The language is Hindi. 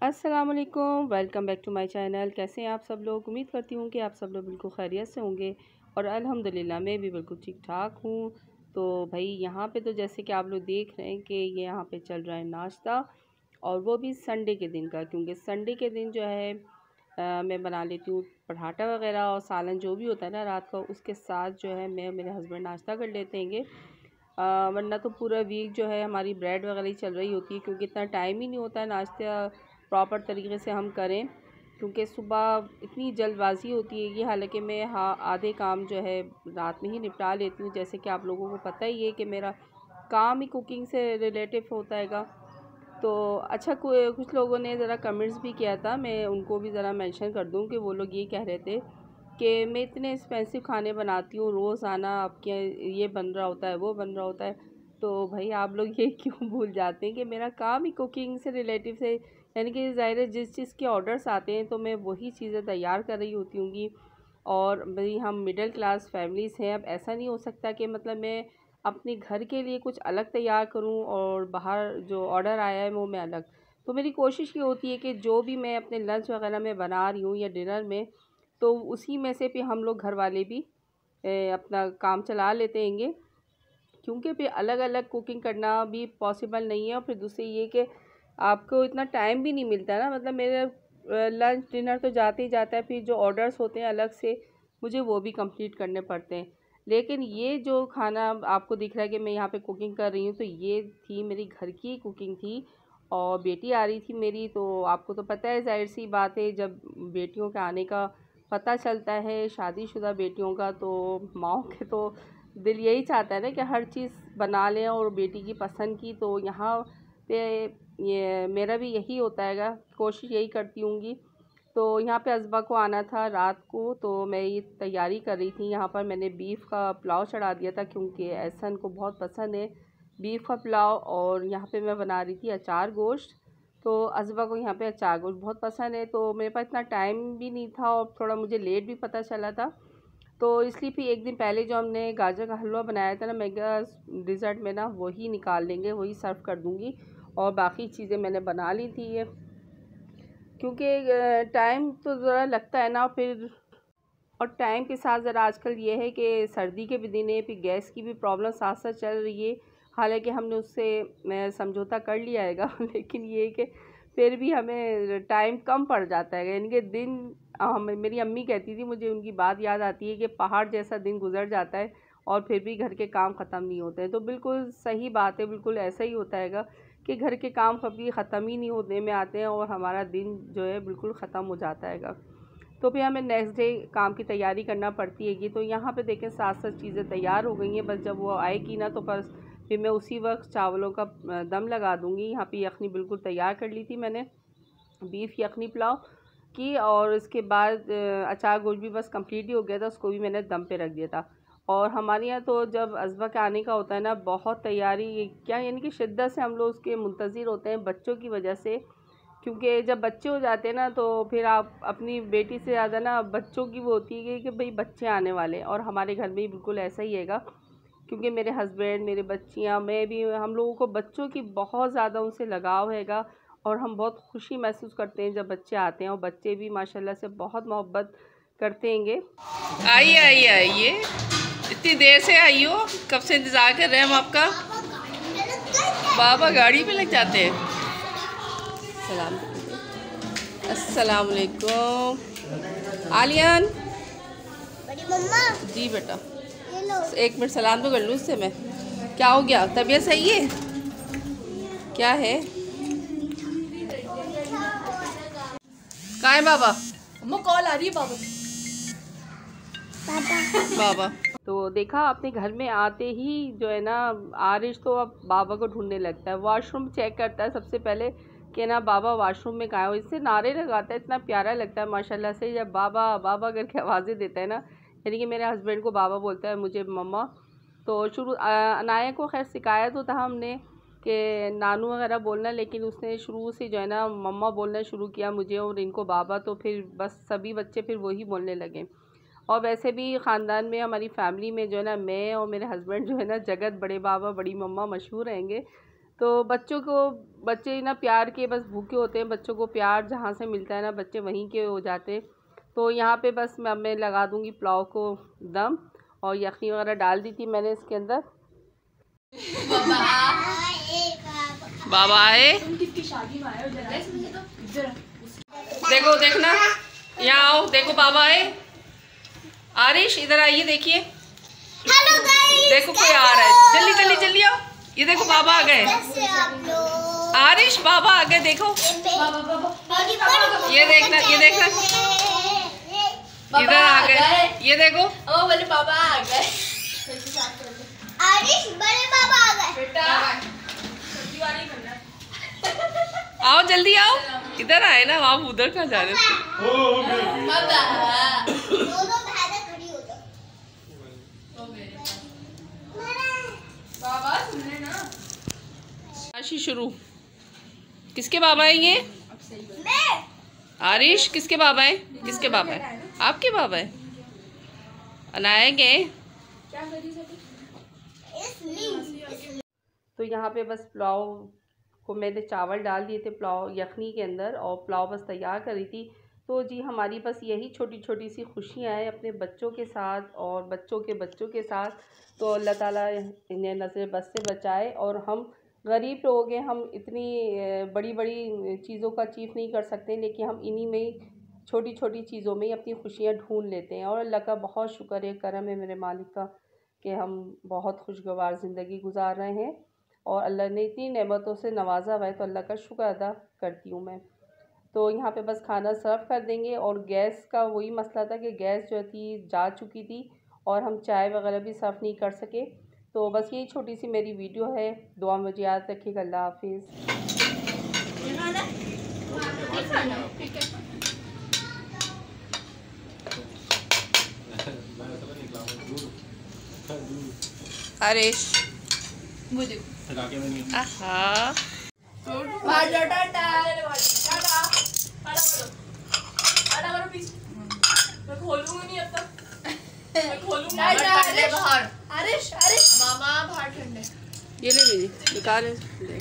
अस्सलाम वालेकुम, welcome back to my channel. कैसे हैं आप सब लोग? उम्मीद करती हूँ कि आप सब लोग बिल्कुल खैरियत से होंगे और अल्हम्दुलिल्लाह मैं भी बिल्कुल ठीक ठाक हूँ। तो भाई यहाँ पे तो जैसे कि आप लोग देख रहे हैं कि ये यहाँ पे चल रहा है नाश्ता, और वो भी संडे के दिन का, क्योंकि संडे के दिन जो है मैं बना लेती हूँ पराठा वगैरह और सालन जो भी होता है ना रात का, उसके साथ जो है मैं और मेरे हस्बैंड नाश्ता कर लेते हैं। वरना तो पूरा वीक जो है हमारी ब्रेड वगैरह ही चल रही होती है, क्योंकि इतना टाइम ही नहीं होता है नाश्ता प्रॉपर तरीके से हम करें, क्योंकि सुबह इतनी जल्दबाजी होती है कि हालांकि मैं आधे काम जो है रात में ही निपटा लेती हूँ। जैसे कि आप लोगों को पता ही है कि मेरा काम ही कुकिंग से रिलेटिव होता हैगा। तो अच्छा, कुछ लोगों ने ज़रा कमेंट्स भी किया था, मैं उनको भी ज़रा मेंशन कर दूँ कि वो लोग ये कह रहे थे कि मैं इतने एक्सपेंसिव खाने बनाती हूँ, रोज़ाना आपके ये बन रहा होता है, वो बन रहा होता है। तो भाई आप लोग ये क्यों भूल जाते हैं कि मेरा काम ही कुकिंग से रिलेटिव से, यानी कि ज़ाहिर है जिस चीज़ के ऑर्डर्स आते हैं तो मैं वही चीज़ें तैयार कर रही होती हूँगी। और भाई हम मिडिल क्लास फैमिलीज़ हैं, अब ऐसा नहीं हो सकता कि मतलब मैं अपने घर के लिए कुछ अलग तैयार करूं और बाहर जो ऑर्डर आया है वो मैं अलग। तो मेरी कोशिश ये होती है कि जो भी मैं अपने लंच वगैरह में बना रही हूँ या डिनर में, तो उसी में से फिर हम लोग घर वाले भी अपना काम चला लेते हैंगे, क्योंकि फिर अलग अलग कुकिंग करना भी पॉसिबल नहीं है। और फिर दूसरी ये कि आपको इतना टाइम भी नहीं मिलता है ना, मतलब मेरे लंच डिनर तो जाते ही जाता है, फिर जो ऑर्डर्स होते हैं अलग से मुझे वो भी कंप्लीट करने पड़ते हैं। लेकिन ये जो खाना आपको दिख रहा है कि मैं यहाँ पे कुकिंग कर रही हूँ, तो ये थी मेरी घर की कुकिंग थी, और बेटी आ रही थी मेरी। तो आपको तो पता है, जाहिर सी बात है, जब बेटियों के आने का पता चलता है शादीशुदा बेटियों का, तो माओ के तो दिल यही चाहता है ना कि हर चीज़ बना लें और बेटी की पसंद की। तो यहाँ पे ये मेरा भी यही होता हैगा, कोशिश यही करती हूँगी। तो यहाँ पे अज़बा को आना था रात को, तो मैं ये तैयारी कर रही थी। यहाँ पर मैंने बीफ का पुलाव चढ़ा दिया था, क्योंकि एहसन को बहुत पसंद है बीफ का पुलाव। और यहाँ पे मैं बना रही थी अचार गोश्त, तो अज़बा को यहाँ पे अचार गोश्त बहुत पसंद है। तो मेरे पास इतना टाइम भी नहीं था और थोड़ा मुझे लेट भी पता चला था, तो इसलिए फिर एक दिन पहले जो हमने गाजर का हलवा बनाया था ना, मैं डिज़र्ट में ना वही निकाल लेंगे, वही सर्व कर दूँगी। और बाकी चीज़ें मैंने बना ली थी ये, क्योंकि टाइम तो ज़रा लगता है ना फिर। और टाइम के साथ ज़रा आजकल ये है कि सर्दी के भी दिन है, फिर गैस की भी प्रॉब्लम साथ साथ चल रही है। हालांकि हमने उससे समझौता कर लिया हैगा लेकिन ये है कि फिर भी हमें टाइम कम पड़ जाता है, यानी कि दिन मेरी अम्मी कहती थी, मुझे उनकी बात याद आती है कि पहाड़ जैसा दिन गुजर जाता है और फिर भी घर के काम ख़त्म नहीं होते हैं। तो बिल्कुल सही बात है, बिल्कुल ऐसा ही होता हैगा कि घर के काम कभी ख़त्म ही नहीं होने में आते हैं और हमारा दिन जो है बिल्कुल ख़त्म हो जाता हैगा। तो फिर हमें नेक्स्ट डे काम की तैयारी करना पड़ती हैगी। तो यहाँ पे देखें साथ साथ चीज़ें तैयार हो गई हैं, बस जब वो आएगी ना तो बस फिर मैं उसी वक्त चावलों का दम लगा दूँगी। यहाँ पे यखनी बिल्कुल तैयार कर ली थी मैंने, बीफ यखनी पुलाव की। और इसके बाद अचार गोश्त भी बस कंप्लीट ही हो गया था, उसको भी मैंने दम पे रख दिया था। और हमारे यहाँ तो जब अज़बा के आने का होता है ना, बहुत तैयारी क्या, यानी कि शिद्दत से हम लोग उसके मुंतज़िर होते हैं बच्चों की वजह से। क्योंकि जब बच्चे हो जाते हैं ना, तो फिर आप अपनी बेटी से ज़्यादा ना बच्चों की वो होती है कि भाई बच्चे आने वाले हैं। और हमारे घर में भी बिल्कुल ऐसा ही हैगा, क्योंकि मेरे हस्बैंड, मेरे बच्चियाँ, मैं भी, हम लोगों को बच्चों की बहुत ज़्यादा उनसे लगाव हैगा। और हम बहुत खुशी महसूस करते हैं जब बच्चे आते हैं, और बच्चे भी माशाल्लाह से बहुत मोहब्बत करते हैंगे। आइए आइए आइए, इतनी देर से आई हो, कब से इंतज़ार कर रहे हैं हम आपका। बाबा गाड़ी पे लग जाते हैं। सलाम, अस्सलाम वालेकुम आलियान। बड़ी मम्मा जी बेटा, ये लो। एक मिनट सलाम तो कर लूँ उससे मैं। क्या हो गया, तबीयत सही है? क्या है, कहाँ है बाबा? अम्मा कॉल आ रही है बाबा बाबा तो देखा अपने घर में आते ही जो है ना, आरिश तो अब बाबा को ढूंढने लगता है, वॉशरूम चेक करता है सबसे पहले कि ना बाबा वॉशरूम में कहाँ है। इससे नारे लगाता है, इतना प्यारा लगता है माशाल्लाह से, जब बाबा बाबा करके आवाज़ें देता है ना। यानी कि मेरे हस्बैंड को बाबा बोलता है, मुझे मम्मा। तो शुरू अनाया को खैर सिखाया तो था हमने कि नानू वगैरह बोलना, लेकिन उसने शुरू से जो है ना मम्मा बोलना शुरू किया मुझे और इनको बाबा, तो फिर बस सभी बच्चे फिर वही बोलने लगे। और वैसे भी ख़ानदान में, हमारी फैमिली में जो है ना, मैं और मेरे हस्बैंड जो है ना, जगत बड़े बाबा बड़ी मम्मा मशहूर रहेंगे। तो बच्चे ना प्यार के बस भूखे होते हैं, बच्चों को प्यार जहाँ से मिलता है ना बच्चे वहीं के हो जाते हैं। तो यहाँ पे बस मैं लगा दूँगी पुलाव को दम, और यखनी वगैरह डाल दी थी मैंने इसके अंदर। बाबा आए, देखो देखना, यहाँ आओ, देखो बाबा आए। आरिश इधर आइए, देखिए, हेलो गाइस, देखो कोई आ रहा है, जल्दी जल्दी जल्दी आओ। ये देखो बाबा आ गए, आरिश बाबा आ गए, देखो ये देखना, ये देखना, इधर आ गए, ये देखो बोले बाबा आ गए। आरिश बड़े बाबा आ गए। बेटा सब्जी वाली बनना। आओ जल्दी आओ, इधर आए ना, आप उधर कहाँ जा रहे थे? दोनों बहनें खड़ी हो जाओ। बाबा सुनने ना। आशी शुरू। किसके बाबा है ये? मैं आरिश किसके बाबा है? किसके बाबा है? आपके बाबा है? अनाया गए। तो यहाँ पे बस पुलाव को मैंने चावल डाल दिए थे पुलाव यखनी के अंदर, और पुलाव बस तैयार करी थी। तो जी हमारी बस यही छोटी छोटी सी खुशियाँ हैं अपने बच्चों के साथ और बच्चों के साथ। तो अल्लाह ताला इन्हें नज़र बस से बचाए, और हम गरीब लोग हैं, हम इतनी बड़ी बड़ी चीज़ों का अचीव नहीं कर सकते, लेकिन हम इन्हीं में छोटी छोटी चीज़ों में ही अपनी खुशियाँ ढूंढ लेते हैं। और अल्लाह का बहुत शुक्र है, करम है मेरे मालिक का, कि हम बहुत खुशगवार ज़िंदगी गुजार रहे हैं और अल्लाह ने इतनी नेमतों से नवाजा हुआ है, तो अल्लाह का शुक्र अदा करती हूँ मैं। तो यहाँ पे बस खाना सर्व कर देंगे, और गैस का वही मसला था कि गैस जो थी जा चुकी थी और हम चाय वगैरह भी सर्व नहीं कर सके। तो बस यही छोटी सी मेरी वीडियो है, दुआ में मुझे याद रखिएगा। अल्लाह हाफिज़। आरिश मुझे आहा खोलूंगी नहीं अब तक, मैं खोलूंगा बाहर। अरे मामा बाहर ठंडे, ये ले लीजिए, निकाल ले।